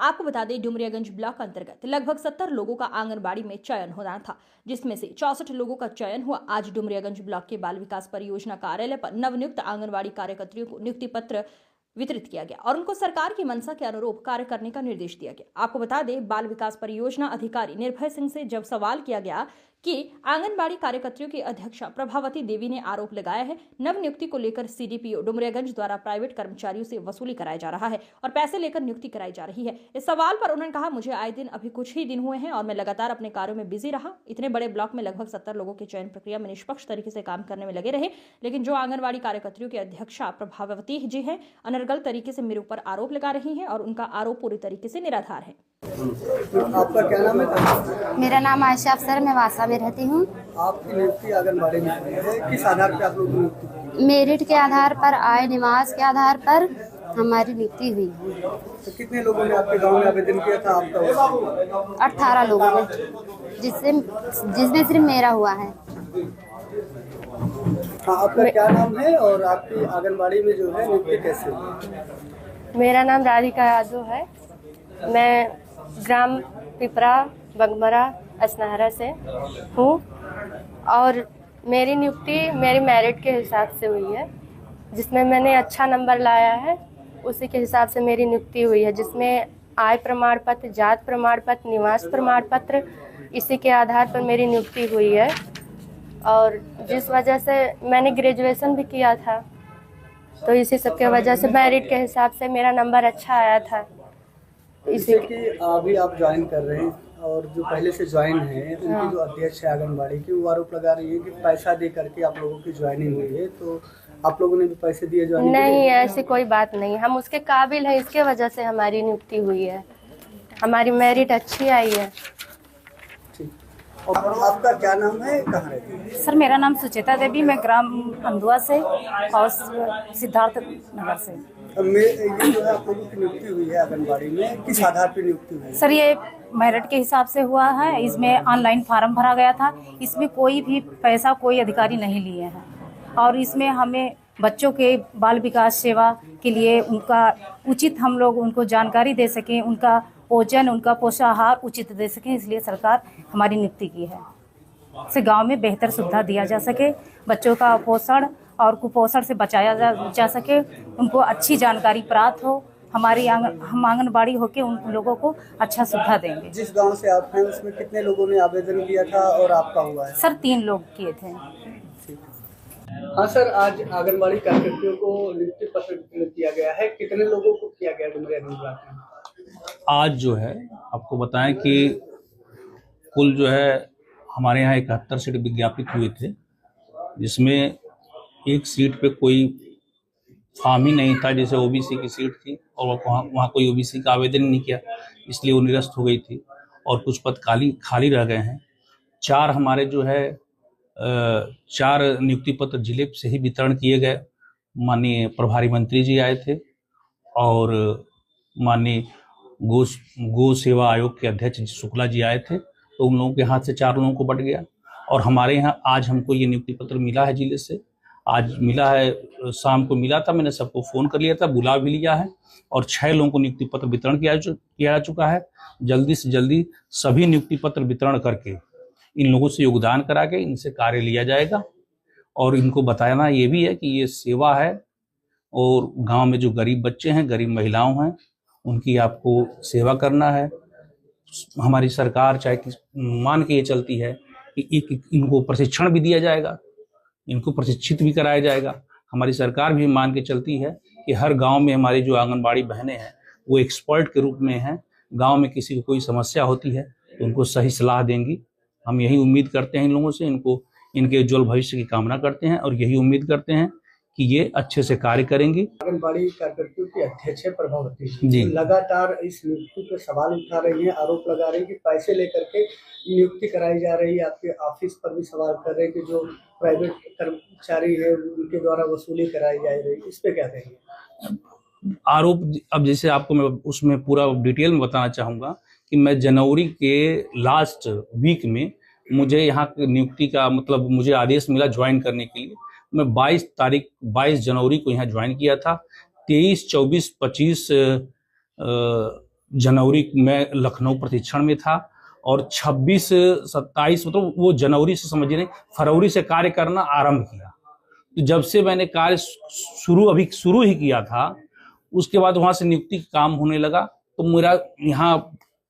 आपको बता दें, डुमरियागंज ब्लॉक अंतर्गत लगभग 70 लोगों का आंगनबाड़ी में चयन होना था, जिसमें से 64 लोगों का चयन हुआ। आज डुमरियागंज ब्लॉक के बाल विकास परियोजना कार्यालय पर नवनियुक्त आंगनबाड़ी कार्यकर्तियों को नियुक्ति पत्र वितरित किया गया और उनको सरकार की मंशा के अनुरूप कार्य करने का निर्देश दिया गया। आपको बता दें, बाल विकास परियोजना अधिकारी निर्भय सिंह से जब सवाल किया गया कि आंगनबाड़ी कार्यकर्तियों की अध्यक्षा प्रभावती देवी ने आरोप लगाया है नव नियुक्ति को लेकर सीडीपीओ डुमरियागंज द्वारा प्राइवेट कर्मचारियों से वसूली कराया जा रहा है और पैसे लेकर नियुक्ति कराई जा रही है। इस सवाल पर उन्होंने कहा, मुझे आए दिन अभी कुछ ही दिन हुए हैं और मैं लगातार अपने कार्यों में बिजी रहा। इतने बड़े ब्लॉक में लगभग 70 लोगों की चयन प्रक्रिया में निष्पक्ष तरीके से काम करने में लगे रहे, लेकिन जो आंगनबाड़ी कार्यकर्तियों की अध्यक्षा प्रभावती जी है, अनर्गल तरीके से मेरे ऊपर आरोप लगा रही है और उनका आरोप पूरी तरीके से निराधार है। आपका क्या नाम है? मेरा नाम आयशा अफसर, मैं वासा में रहती हूँ। आपकी नियुक्ति आंगनबाड़ी में हुई है, किस आधार पर आप लोग नियुक्ति की? मेरिट के आधार पर, आय निवास के आधार पर हमारी नियुक्ति हुई है। तो कितने लोगों ने आपके गांव में आवेदन किया था? आपका 18 लोगों ने, जिसमें सिर्फ मेरा हुआ है। हाँ, आपका क्या नाम है और आपकी आंगनबाड़ी में जो है नियुक्ति कैसे हुई? मेरा नाम राधिका यादव है। मैं ग्राम पिपरा बगमरा असनाहरा से हूँ और मेरी नियुक्ति मेरी मेरिट के हिसाब से हुई है, जिसमें मैंने अच्छा नंबर लाया है उसी के हिसाब से मेरी नियुक्ति हुई है, जिसमें आय प्रमाण पत्र, जात प्रमाण पत्र, निवास प्रमाण पत्र, इसी के आधार पर मेरी नियुक्ति हुई है। और जिस वजह से मैंने ग्रेजुएशन भी किया था, तो इसी सब के वजह से मेरिट के हिसाब से मेरा नंबर अच्छा आया था। इसी कि अभी आप ज्वाइन कर रहे हैं और जो पहले से ज्वाइन है उनकी जो अध्यक्ष है आंगनबाड़ी की, वो आरोप लगा रही है कि पैसा दे करके आप लोगों की ज्वाइनिंग हुई है, तो आप लोगों ने भी पैसे दिए ज्वाइनिंग? नहीं, ऐसी कोई बात नहीं, हम उसके काबिल हैं, इसके वजह से हमारी नियुक्ति हुई है, हमारी मेरिट अच्छी आई है। ठीक। और आपका क्या नाम है, कहाँ रहती है? सर, मेरा नाम सुचेता देवी, मैं ग्राम अंधुआ से और सिद्धार्थ नगर से। ये जो है आप लोगों की नियुक्ति हुई है आंगनबाड़ी में, किस आधार पर नियुक्ति हुई है? सर, ये मेरिट के हिसाब से हुआ है। इसमें ऑनलाइन फार्म भरा गया था, इसमें कोई भी पैसा कोई अधिकारी नहीं लिए हैं और इसमें हमें बच्चों के बाल विकास सेवा के लिए उनका उचित हम लोग उनको जानकारी दे सकें, उनका भोजन, उनका पोषाहार उचित दे सकें, इसलिए सरकार हमारी नियुक्ति की है। से गांव में बेहतर सुविधा दिया जा सके, बच्चों का पोषण और कुपोषण से बचाया जा सके, उनको अच्छी जानकारी प्राप्त हो। हम आंगनबाड़ी होके उन लोगों को अच्छा सुविधा देंगे। जिस गांव से आप हैं उसमें कितने लोगों ने आवेदन किया था और आपका हुआ है? सर, 3 लोग किए थे। हाँ सर, आज आंगनबाड़ी कार्यकर्तियों को नियुक्ति पत्र किया गया है, कितने लोगों को किया गया डुमरियागंज ब्लॉक में? आज जो है आपको बताएं कि कुल जो है हमारे यहाँ 71 सीट विज्ञापित हुए थे, जिसमें एक सीट पे कोई फॉर्म ही नहीं था, जैसे ओबीसी की सीट थी और वहाँ कोई ओबीसी का आवेदन नहीं किया, इसलिए वो निरस्त हो गई थी और कुछ पद खाली रह गए हैं। 4 हमारे जो है 4 नियुक्ति पत्र जिले से ही वितरण किए गए। माननीय प्रभारी मंत्री जी आए थे और माननीय गो सेवा आयोग के अध्यक्ष शुक्ला जी आए थे, तो उन लोगों के हाथ से 4 लोगों को बट गया और हमारे यहाँ आज हमको ये नियुक्ति पत्र मिला है जिले से। आज मिला है, शाम को मिला था, मैंने सबको फ़ोन कर लिया था, बुला भी लिया है और 6 लोगों को नियुक्ति पत्र वितरण किया जा चुका है। जल्दी से जल्दी सभी नियुक्ति पत्र वितरण करके इन लोगों से योगदान करा के इनसे कार्य लिया जाएगा और इनको बताना ये भी है कि ये सेवा है और गांव में जो गरीब बच्चे हैं, गरीब महिलाओं हैं, उनकी आपको सेवा करना है। हमारी सरकार चाहे कि मान के ये चलती है कि इनको प्रशिक्षण भी दिया जाएगा, इनको प्रशिक्षित भी कराया जाएगा। हमारी सरकार भी मान के चलती है कि हर गांव में हमारी जो आंगनबाड़ी बहनें हैं वो एक्सपर्ट के रूप में हैं। गांव में किसी को कोई समस्या होती है तो उनको सही सलाह देंगी। हम यही उम्मीद करते हैं इन लोगों से, इनके उज्ज्वल भविष्य की कामना करते हैं और यही उम्मीद करते हैं कि ये अच्छे से कार्य करेंगी। आंगनबाड़ी कार्यकर्तियों की अध्यक्ष है प्रभावती जी, लगातार इस नियुक्ति पर सवाल उठा रही है, आरोप लगा रही है कि पैसे लेकर के नियुक्ति कराई जा रही है। आपके ऑफिस पर भी सवाल कर रहे हैं कि जो प्राइवेट कर्मचारी है उनके द्वारा वसूली कराई जा रही है, इस पे क्या कहेंगे? आरोप अब जैसे आपको मैं उसमें पूरा डिटेल में बताना चाहूँगा कि मैं जनवरी के लास्ट वीक में मुझे यहाँ नियुक्ति का मतलब मुझे आदेश मिला ज्वाइन करने के लिए। मैं 22 जनवरी को यहाँ ज्वाइन किया था। 23, 24, 25 जनवरी में लखनऊ प्रशिक्षण में था और 26-27 मतलब वो जनवरी से समझिए फरवरी से कार्य करना आरंभ किया। तो जब से मैंने कार्य शुरू ही किया था, उसके बाद वहां से नियुक्ति का काम होने लगा। तो मेरा यहाँ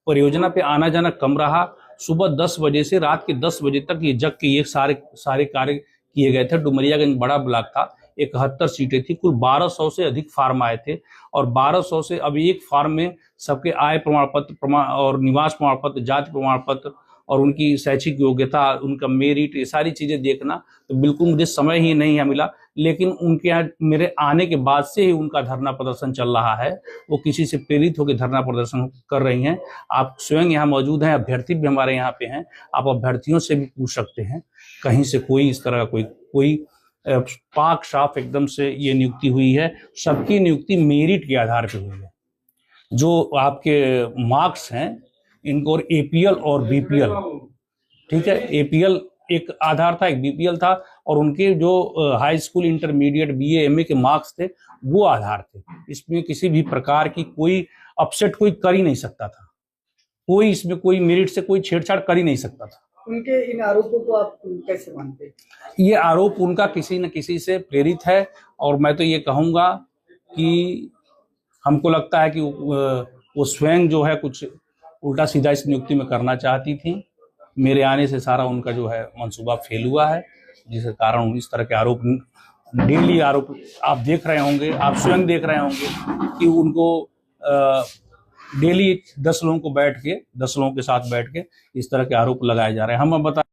परियोजना पे आना जाना कम रहा। सुबह 10 बजे से रात के 10 बजे तक ये जग के ये सारे कार्य किए गए थे। डुमरियागंज बड़ा ब्लॉक था, 71 सीटें थी, कुल 1200 से अधिक फार्म आए थे और 1200 से अभी एक फार्म में सबके आय प्रमाण पत्र और निवास प्रमाण पत्र, जाति प्रमाण पत्र और उनकी शैक्षिक योग्यता, उनका मेरिट, ये सारी चीजें देखना तो बिल्कुल मुझे समय ही नहीं मिला। लेकिन उनके यहाँ मेरे आने के बाद से ही उनका धरना प्रदर्शन चल रहा है। वो किसी से प्रेरित होकर धरना प्रदर्शन कर रही हैं। आप स्वयं यहाँ मौजूद हैं, अभ्यर्थी भी हमारे यहाँ पे हैं, आप अभ्यर्थियों से भी पूछ सकते हैं। कहीं से कोई इस तरह का कोई पाक साफ एकदम से ये नियुक्ति हुई है। सबकी नियुक्ति मेरिट के आधार पर हुई है। जो आपके मार्क्स हैं इनको एपीएल और बीपीएल, ठीक है, एपीएल एक आधार था, एक बीपीएल था और उनके जो high school, intermediate, BA, MA के मार्क्स थे वो आधार थे। इसमें किसी भी प्रकार की कोई अपसेट कोई कर ही नहीं सकता था, कोई इसमें कोई मेरिट से कोई छेड़छाड़ कर ही नहीं सकता था। उनके इन आरोपों को आप कैसे मानते हैं? ये आरोप उनका किसी न किसी से प्रेरित है और मैं तो ये कहूँगा कि हमको लगता है कि वो स्वयं जो है कुछ उल्टा सीधा इस नियुक्ति में करना चाहती थी। मेरे आने से सारा उनका जो है मंसूबा फेल हुआ है, जिसके कारण इस तरह के आरोप, डेली आरोप आप देख रहे होंगे, आप स्वयं देख रहे होंगे कि उनको डेली 10 लोगों के साथ बैठ के इस तरह के आरोप लगाए जा रहे हैं। हम बता